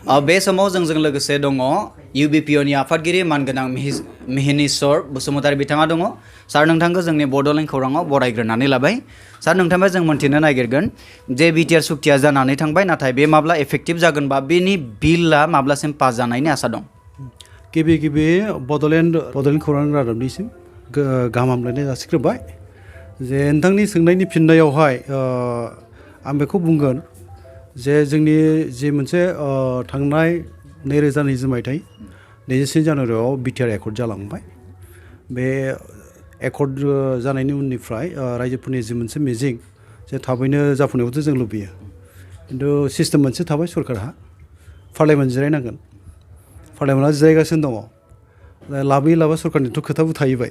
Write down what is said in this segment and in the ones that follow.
बे समाव जोंजों लोगोसे दङ UBPOनि आफादगिरि मानगोनां मिहिनीश्वर बसुमतारी बिथाङा दङ। सार नोंथांखौ जोंनि बड'लेण्ड खौराङाव बरायग्रोनानै लाबाय। सार नोंथांनिफ्राय जों मोनथिनो नागिरगोन जे बिटिआर सुक्तिया जानानै थांबाय नाथाय बे माब्ला एफेक्टिभ जागोन बा बेनि बिलआ माब्लासिम पास जानायनि आसा दं? गिबि बड'लेण्ड खौरां रादाबनिसिम गाहाम हामलायनाय जासिग्रोबाय जे नोंथांनि सोंनायनि फिननायावहाय आं बेखौ बुंगोन जे जोंनि जि मोनसे थांनाय 2020 मायथाइ 23 जानुवारियाव बिटिआर एकर्ड जालांबाय। बे एकर्ड जानायनि उननिफ्राय रायजोफोरनि जि मोनसे मिजिं जे थाबैनो जाफुंनायखौथ' जों लुबैयो, खिन्थु सिस्टेम मोनसे थाबाय सरकारहा, पार्लियामेन्ट जिरायनांगोन, पार्लियामेन्टआ जिरायगासिनो दङ। लाबोयै लाबा सरकारनिथ' खोथाबो थाहैबाय,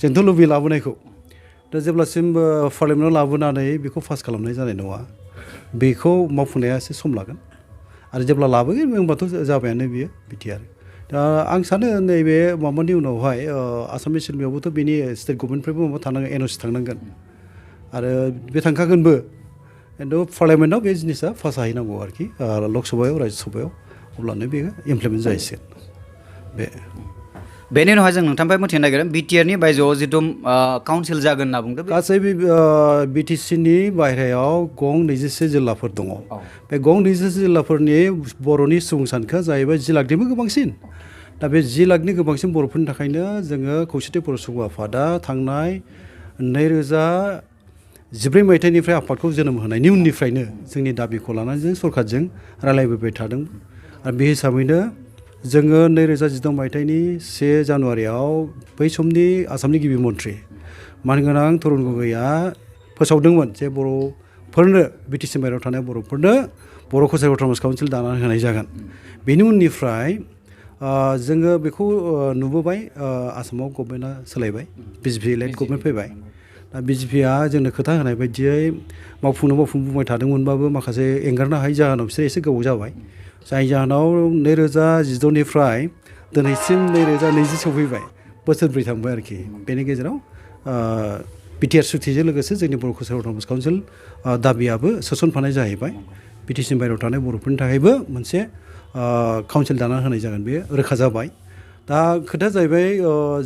जोंथ' लुबैयो लाबोनायखौ। दा जेब्लासिम पार्लियामेन्टआव लाबोनानै बेखौ पास खालामनाय जानाय नङा, बेखौ मावफुंनाया एसे सम लागोन। आरो जेब्ला लाबोगोन होनबाथ' जाबायानो बियो बिटिआर। दा आं सानो नैबे माबानि उनावहाय आसाम एसेम्ब्लियावबोथ' बेनि स्टेट गभर्नमेन्टनिफ्रायबो माबा थानांगोन, एनअसि थांनांगोन आरो बे थांखागोनबो, खिन्थु पार्लियामेन्टआव बे जिनिसा पास जाहैनांगौ आरोखि लक सभायाव रायजो सभायाव, अब्लानो बेयो इमप्लिमेन्ट जाहैसिगोन। बेनि उनावहाय जों नोंथांनिफ्राय मिथिनो नागिरदों बिटिआरनि बायजोआव जिथु काउन्सिल जागोन होनना बुंदों, गासै बिटिसिनि बाहेरायाव गं 24 जिल्लाफोर दङ। बे गं 24 जिल्लाफोरनि बर'नि सुबुं सानखोआ जाहैबाय 10 लाखनिबो गोबांसिन। दा बे 10 लाखनि गोबांसिन बर'फोरनि थाखायनो जोङो खौसेथि बर' सुबुं आफादा थांनाय 2014 मायथाइनिफ्राय आफादखौ जोनोम होनायनि उननिफ्रायनो जोंनि दाबिखौ लानानै जों सरकारजों रायलायबोबाय थादों। आरो बे हिसाबैनो जोङो 2016 मायथाइनि 1 जानुवारियाव बै समनि आसामनि गिबि मन्थ्रि मानगोनां तरुन गगैआ फोसावदोंमोन जे बर'फोरनो बिटिसि बाहेरायाव थानाय बर'फोरनो बर' कसारि अट'नमास काउन्सिल दानानै होनाय जागोन। बेनि उननिफ्राय जोङो बेखौ नुबोबाय, आसामाव गभर्नमेन्टआ सोलायबाय, बिजेपि लेड गभर्नमेन्ट फैबाय। दा बिजेपिआ जोंनो खोथा होनाय बायदियै बुंबाय थादोंमोनबाबो माखासे एंगारनो हायै जाहोनाव बिसोर एसे गोबाव जाबाय, जाय जाहोनाव 2016निफ्राय दिनैसिम 2020 सफैबाय, बोसोरब्रै थांबाय आरोखि। बेनि गेजेराव बिटिआर सुक्तिजों लोगोसे जोंनि बर' कसारि अट'नमास काउन्सिल दाबियाबो सोसनफानाय जाहैबाय। बिटिसिनि बाहेरायाव थानाय बर'फोरनि थाखायबो मोनसे काउन्सिल दानानै होनाय जागोन, बे रोखा जाबाय। दा खोथाया जाहैबाय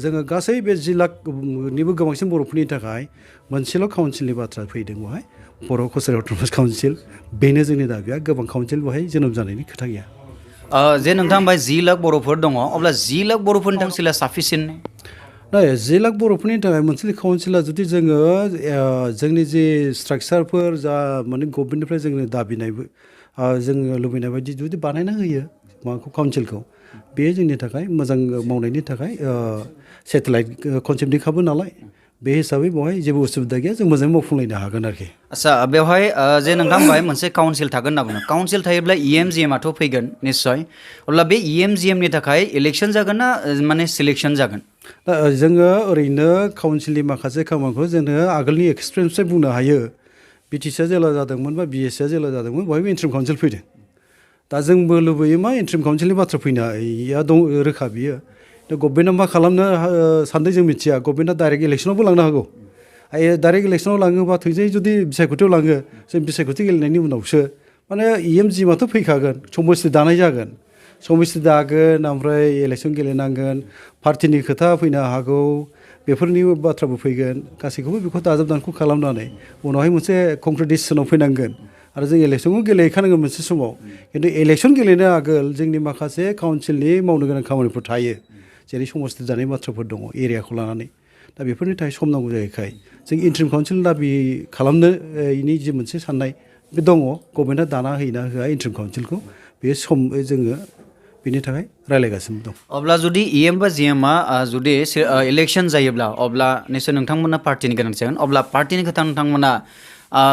जोङो गासै बे 10 लाखनिबो गोबांसिन बर'फोरनि थाखाय मोनसेल' काउन्सिलनि बाथ्रा फैदों बेवहाय, बर' कसारि अट'नमास काउन्सिल। बेनो जोंनि दाबिया, गोबां काउन्सिल बेवहाय जोनोम जानायनि खोथा गैया। जे नोंथां बाय 10 लाख बर'फोर दङ, अब्ला 10 लाख बर'फोरनि काउन्सिला साफिसियेन्ट? 10 लाख बर'फोरनि थाखाय मोनसे काउन्सिला जुदि जोङो जोंनि जि स्ट्राक्चारफोर जा माने गभर्नमेन्टनिफ्राय जोंनो दाबिनायबो जोङो लुबैनाय बायदि जुदि बानायना होयो माबाखौ काउन्सिलखौ, बे जोंनि थाखाय मोजां मावनायनि थाखाय सेटेलाइट कनसेप्टनिखाबो नालाय, बे हिसाबै बेवहाय जेबो उसुबिदा गैया, जों मोजाङै मावफुंलायनो हागोन आरोखि। आच्छा, बेवहाय जे नोंथां बाहाय मोनसे काउन्सिल थागोन होनना बुङो, काउन्सिल थायोब्ला EMGMआथ' फैगोन निस्सय, अब्ला बे EMGMनि थाखाय इलेक्सन जागोन ना माने सिलेक्सन जागोन? जोङो ओरैनो काउन्सिलनि माखासे खामानिखौ जोङो आगोलनि एक्सपिरियेन्सनिफ्राय बुंनो हायो। बिटिसिआ जेला जादोंमोन बा बिएससिआ जेला जादोंमोन, बहायबो इन्ट्रिम काउन्सिल फैदों। दा जोंबो लुबैयो मा इन्ट्रिम काउन्सिलनि बाथ्रा फैनाया दं, रोखा बियो। दा गभर्नमेन्टआ मा खालामनो सानदों जों मिथिया, गभर्नमेन्टआ डाइरेक्ट इलेक्सनावबो लांनो हागौ। डाइरेक्ट इलेक्सनाव लाङोबा थोंजोङै जुदि बिसायख'थियाव लाङो, जों बिसायख'थि गेलेनायनि उनावसो माने EMGMआथ' फैखागोन, समस्ति दानाय जागोन, समस्ति दागोन, ओमफ्राय इलेक्सन गेलेनांगोन, पार्टिनि खोथा फैनो हागौ, बेफोरनि बाथ्राबो फैगोन। गासैखौबो बेखौ दाजाब दानख' खालामनानै उनावहाय मोनसे कंक्रिट डिसिसनाव फैनांगोन। आरो जों इलेक्सनखौ गेलेहैखानांगोन मोनसे समाव, खिन्थु इलेक्सन गेलेनो आगोल जोंनि माखासे काउन्सिलनि मावनो गोनां खामानिफोर थायो, जेरै समस्ति दानाय बाथ्राफोर दङ एरियाखौ लानानै। दा बेफोरनि थाखाय सम नांगौ जायोखाय जों इन्ट्रिम काउन्सिल दाबि खालामनोनि जि मोनसे साननाय बे दङ, गभर्नमेन्टआ दाना होयोना होआ इन्ट्रिम काउन्सिलखौ, बे सम जोङो बेनि थाखाय रायलायगासिनो दं। अब्ला जुदि EM बा GMआ जुदि इलेक्सन जायोब्ला, अब्ला निश्चय नोंथांमोना पार्टिनि गोनांथि जागोन, अब्ला पार्टिनि खोथा नोंथांमोना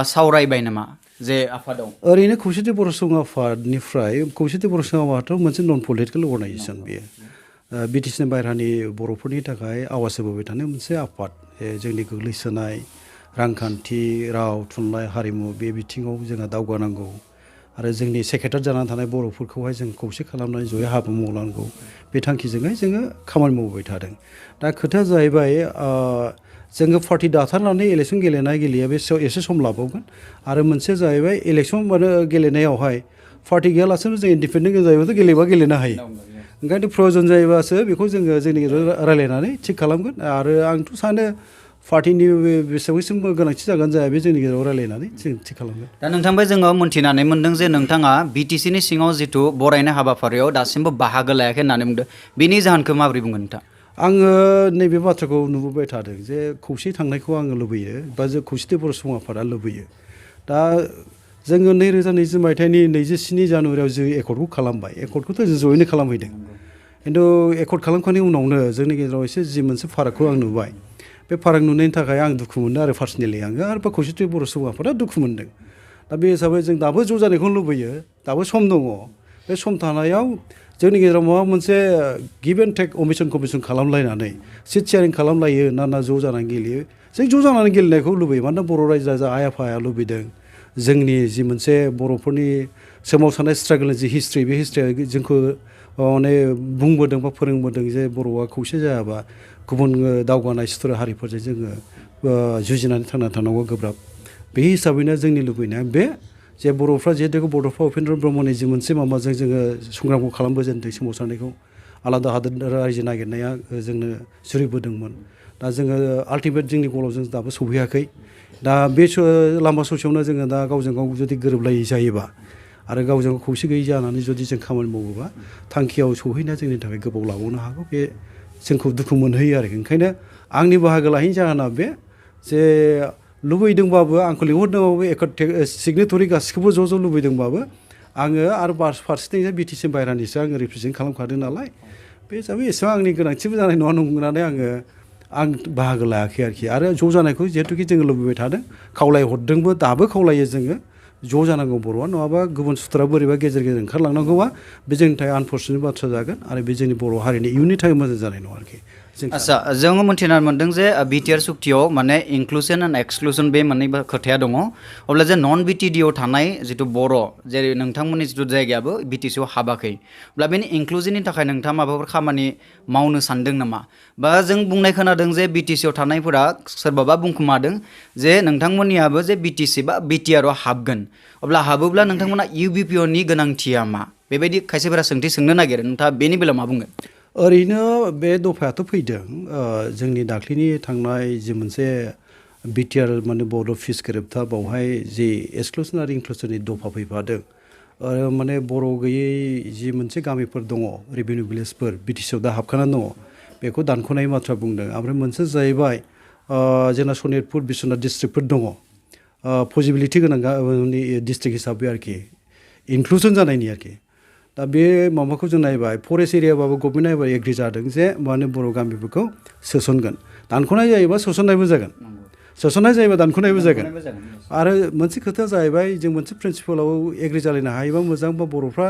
सावरायबाय नामा जे आफादाव? ओरैनो खौसेथि बर' सुबुं आफादनिफ्राय, खौसेथि बर' सुबुं आफादाथ' मोनसे नन पलिटिकेल अर्गानाइजेसन, बेयो बिटिसिनि बाहेरानि बर'फोरनि थाखाय आवाज होबोबाय थानाय मोनसे आफाद। जोंनि गोग्लैसोनाय रांखान्थि, राव, थुनलाइ, हारिमु बे बिथिङाव जोंहा दावगानांगौ आरो जोंनि सेक्रेटारि जानानै थानाय बर'फोरखौहाय जों खौसे खालामनानै जयै हाबा मावनांगौ, बे थांखिजोंहाय जोङो खामानि मावबोबाय थादों। दा खोथाया जाहैबाय जोङो पार्टि दाथारनानै इलेक्सन गेलेनाय गेलेया बे एसे सम लाबावगोन। आरो मोनसे जाहैबाय इलेक्सन गेलेनायावहाय पार्टि गैयालासेनो जों इन्डिपेन्डेन्ट जायोबाथ' गेलेबा गेलेनो हायो ओंखायनो प्रयजन जायोबासो बेखौ जोङो जोंनि गेजेराव रायलायनानै थिग खालामगोन आरो आंथ' सानो पार्टिनि बेसेबांसिम गोनांथि जागोन जाया बे जोंनि गेजेराव रायलायनानै जों थिग खालामगोन दा नोंथांनिफ्राय जोङो मोन्थिनानै मोनदों जे नोंथाङा बिटिसिनि सिङाव जिथु बरायनाय हाबाफारियाव दासिमबो बाहागो लायाखै होननानै बुंदों बिनि जाहोनखौ माबोरै बुंगोन नोंथां आङो नैबे बाथ्राखौ नुबोबाय थादों जे खौसे थांनायखौ आङो लुबैयो बा जों खौसेथि बर' सुबुं आफादा लुबैयो दा जोङो 2020 मायथाइनि 27 जानुवारियाव जों एकर्डखौ खालामबाय एकर्डखौथ' जों जयैनो खालामहैदों खिन्थु एकर्ड खालामखांनायनि उनावनो जोंनि गेजेराव एसे जि मोनसे फारागखौ आं नुबाय बे फाराग नुनायनि थाखाय आं दुखु मोनदों आरो पार्सनेलि आङो आरो बा खौसेथि बर' सुबुं आफादा दुखु मोनदों दा बे हिसाबै जों दाबो ज' जानायखौ लुबैयो दाबो सम दङ बे सम थानायाव जोंनि गेजेराव माबा मोनसे गिभ एन्ड टेक कमिसन खालामलायनानै सिट शेयारिं खालामलायो ना ज' जानानै गेलेयो जों ज' जानानै गेलेनायखौ लुबैयो मानोना बर' रायजो राजा आइ आफाया लुबैदों जोंनि जि मोनसे बर'फोरनि सोमावसारनाय स्ट्रागोलनि जि हिस्ट्रि बे हिस्ट्रिया जोंखौ माने बुंबोदों बा फोरोंबोदों जे बर'आ खौसे जायाबा गुबुन दावगानाय सुथुर हारिफोरजों जोङो जुजिनानै थांना थानांगौ गोब्राब बे हिसाबैनो जोंनि लुबैनाया बे जे बर'फ्रा जिहेतु बड'फा उपेन्द्र ब्रह्मनि जि मोनसे माबाजों जोङो संग्रामखौ खालामबोजेनदों सोमावसारनायखौ आलादा हादोर रायजो नागिरनाया जोंनो जुरिबोदोंमोन दा जोङो आल्टिमेट जोंनि गलाव जों दाबो सौहैयाखै दा बे लामा ससेयावनो जोङो दा गावजों गाव जुदि गोरोबलायै जायोबा आरो गावजों गाव खौसे गैयै जानानै जुदि जों खामानि मावोबा थांखियाव सौहैनाया जोंनि थाखाय गोबाव लाबावनो हागौ बे जोंखौ दुखु मोनहोयो आरो ओंखायनो आंनि बाहागो लाहैनि जाहोना बे जे लुबैदोंबाबो आंखौ लिंहरदोंबाबो सिगनेटरि गासिखौबो ज' लुबैदोंबाबो आङो आरो फारसेथिं बिटिसि बायह्रानिसो आङो रिप्रेजेन्ट खालामखादों नालाय बे हिसाबै एसेबां आंनि गोनांथिबो जानाय नङा नंनानै आं बाहागो लायाखै आरोखि आरो ज' जानायखौ जिहेतुकि जोङो लुबैबाय थादों खावलायहरदोंबो दाबो खावलायो जोङो ज' जानांगौ बर'आ नङाबा गुबुन सुथुरा बोरैबा गेजेर गेजेर ओंखारलांनांगौबा बे जोंनि थाखाय आनफर्सुनेट बाथ्रा जागोन आरो बे जोंनि बर' हारिनि इयुननि थाखाय मोजां जानाय नङा आरोखि आच्छा जोङो मोन्थिनानै मोनदों जे बिटिआर सुक्तियाव माने इनक्लुसन एन्ड एक्सक्लुसन बे मोननै खोथाया दङ अब्ला जे नन बिटिडिआव थानाय जिथु बर' जेरै नोंथांमोननि जिथु जायगायाबो बिटिसिआव हाबाखै अब्ला बेनि इनक्लुजननि थाखाय नोंथाङा माबाफोर खामानि मावनो सानदों नामा बा जों बुंनाय खोनादों जे बिटिसिआव थानायफोरा सोरबाबा बुंखुमादों जे नोंथांमोननियाबो जे बिटिसि बा बिटिआरआव हाबगोन अब्ला हाबोब्ला नोंथांमोना इउबिपिअनि गोनांथिया मा बेबायदि खायसेफोरा सोंथि सोंनो नागिरो नोंथाङा बेनि बेलायाव मा बुंगोन ओरैनो बे दफायाथ' फैदों जोंनि दाख्लैनि थांनाय जि मोनसे बिटिआर माने बर्ड अफ पिस गोरोबथा बावहाय जि एक्सक्लुसन आरो इनक्लुसननि दफा फैफादों माने बर' गैयै जि मोनसे गामिफोर दङ रेभिनिउ भिलेजफोर बिटिसिआव दा हाबखानानै दङ बेखौ दानख'नाय बाथ्रा बुंदों ओमफ्राय मोनसे जाहैबाय जोंना सनितपुर बिश्वनाथ डिस्ट्रिक्टफोर दङ पसिबिलिटि गोनां डिस्ट्रिक्ट हिसाबै आरोखि इनक्लुसन जानायनि आरोखि दा बे माबाखौ जों नायबाय फरेस्ट एरियाबाबो गभमेन्ट नायबाय एग्रि जादों जे माने बर' गामिफोरखौ सोसनगोन दानख'नाय जायोबा सोसननायबो जागोन सोसननाय जायोबा दानख'नायबो जागोन आरो मोनसे खोथाया जाहैबाय जों मोनसे प्रिन्सिपालाव एग्रि जालायनो हायोबा मोजां बा बर'फ्रा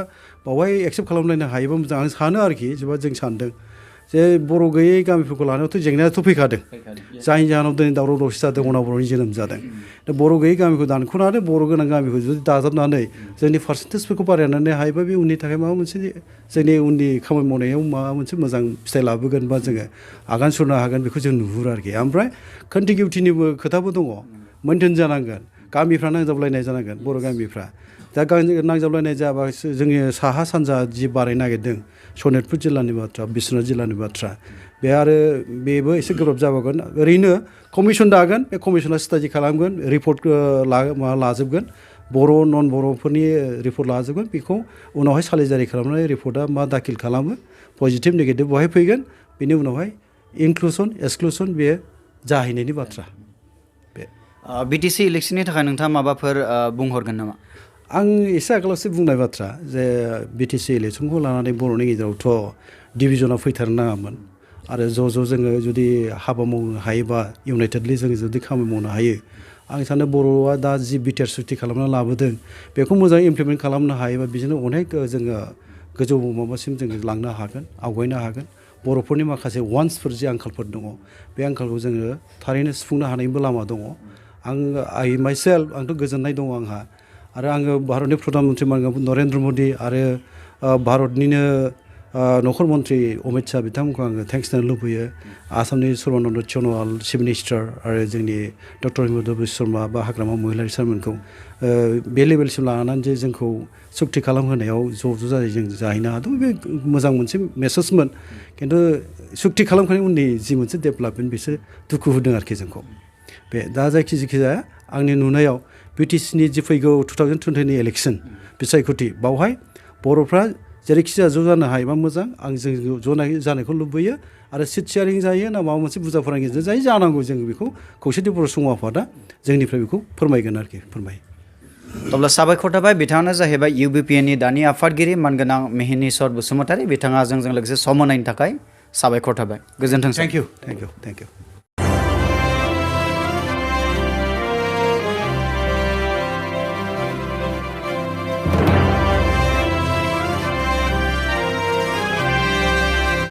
बावहाय एक्सेप्ट खालामलायनो हायोबा मोजां आं सानो आरोखि जेनेबा जों सानदों जे बर' गैयै गामिफोरखौ लानायावथ' जेंनायाथ' फैखादों जायनि जाहोनाव दिनै दावराव दावसि जादों उनाव बर'नि जोनोम जादों दा बर' गैयै गामिखौ दानख'नानै बर' गोनां गामिखौ जुदि दाजाबनानै जोंनि पार्सेन्टेजफोरखौ बारायनानै हायोबा बे उननि थाखाय माबा मोनसे जोंनि उननि खामानि मावनायाव माबा मोनसे मोजां फिथाइ लाबोगोन बा जोङो आगान सुरनो हागोन बेखौ जों नुहुरो आरोखि ओमफ्राय कन्टिगिउटिनिबो खोथाबो दङ मेइनटेन जानांगोन गामिफ्रा नांजाबलायनाय जानांगोन बर' गामिफ्रा दा नांजाबलायनाय जायाबा जोंनि साहा सानजा जि बारायनो नागिरदों सनितपुर जिल्लानि बाथ्रा बिश्वनाथ जिल्लानि बाथ्रा बे आरो बेबो एसे गोब्राब जाबावगोन ओरैनो कमिसन दागोन बे कमिसना स्टाडि खालामगोन रिपर्ट लाजोबगोन बर' नन बर'फोरनि रिपर्ट लाजोबगोन बेखौ उनावहाय सालिजारि खालामनानै रिपर्टआ मा दाखिल खालामो पजिटिभ नेगेटिभ बहाय फैगोन बेनि उनावहाय इनक्लुसन एक्सक्लुसन बे जाहैनायनि बाथ्रा बे बिटिसि इलेक्सननि थाखाय नोंथाङा माबाफोर बुंहरगोन नामा आं एसे आगोलावसो बुंनाय बाथ्रा जे बिटिसि इलेक्सनखौ लानानै बर'नि गेजेरावथ' डिभिजना फैथारनो नाङामोन आरो ज' जोङो जुदि हाबा मावनो हायोबा इउनाइटेडलि जोङो जुदि खामानि मावनो हायो आं सानो बर'आ दा जि बिटिआर सुक्ति खालामना लाबोदों बेखौ मोजाङै इमप्लिमेन्ट खालामनो हायोबा बिदिनो अनेक जोङो गोजौ माबासिम जोङो लांनो हागोन आवगायनो हागोन बर'फोरनि माखासे वान्सफोर जि आंखालफोर दङ बे आंखालखौ जोङो थारैनो सुफुंनो हानायनिबो लामा दङ आं माइसेल्फ आंथ' गोजोननाय दङ आंहा आरो आङो भारतनि प्रधान मन्त्रि नरेन्द्र मदि आरो भारतनिनो नखर मन्त्रि अमित शाह बिथांमोनखौ आङो थेंक्स होनो लुबैयो आसामनि सर्बानन्द सन'वाल चिफ मिनिस्टार आरो जोंनि डक्टर हिमन्त बिश्व शर्मा बा हाग्रामा महिलारि सारमोनखौ बे लेभेलसिम लानानै जे जोंखौ सुक्ति खालामहोनायाव ज' जाय जों जाहैनो हादों बे मोजां मोनसे मेसेजमोन खिन्थु सुक्ति खालामखांनायनि उननि जि मोनसे डेभेलपमेन्ट बिसोर दुखु होदों आरोखि जोंखौ बे दा जायखिजाया आंनि नुनायाव बिटिसिनि जि फैगौ 2020नि इलेक्सन बिसायख'थि बावहाय बर'फ्रा जेरैखिजाया ज' जानो हायोबा मोजां आं जों ज' जानायखौ लुबैयो आरो सिट शेयारिं जायो ना माबा मोनसे बुरजा फरायनायनि गेजेरजों जायो जानांगौ जों बेखौ खौसेथि बर' सुबुं आफादा जोंनिफ्राय बेखौ फोरमायगोन आरोखि फोरमायो अब्ला साबायखर थाबाय बिथाङानो जाहैबाय इउबिपिएनि दानि आफादगिरि मानगोनां मिहिनीश्वर बसुमतारी बिथाङा जोंजों लोगोसे सम होनायनि थाखाय साबायखर थाबाय गोजोन्थों थेंक इउ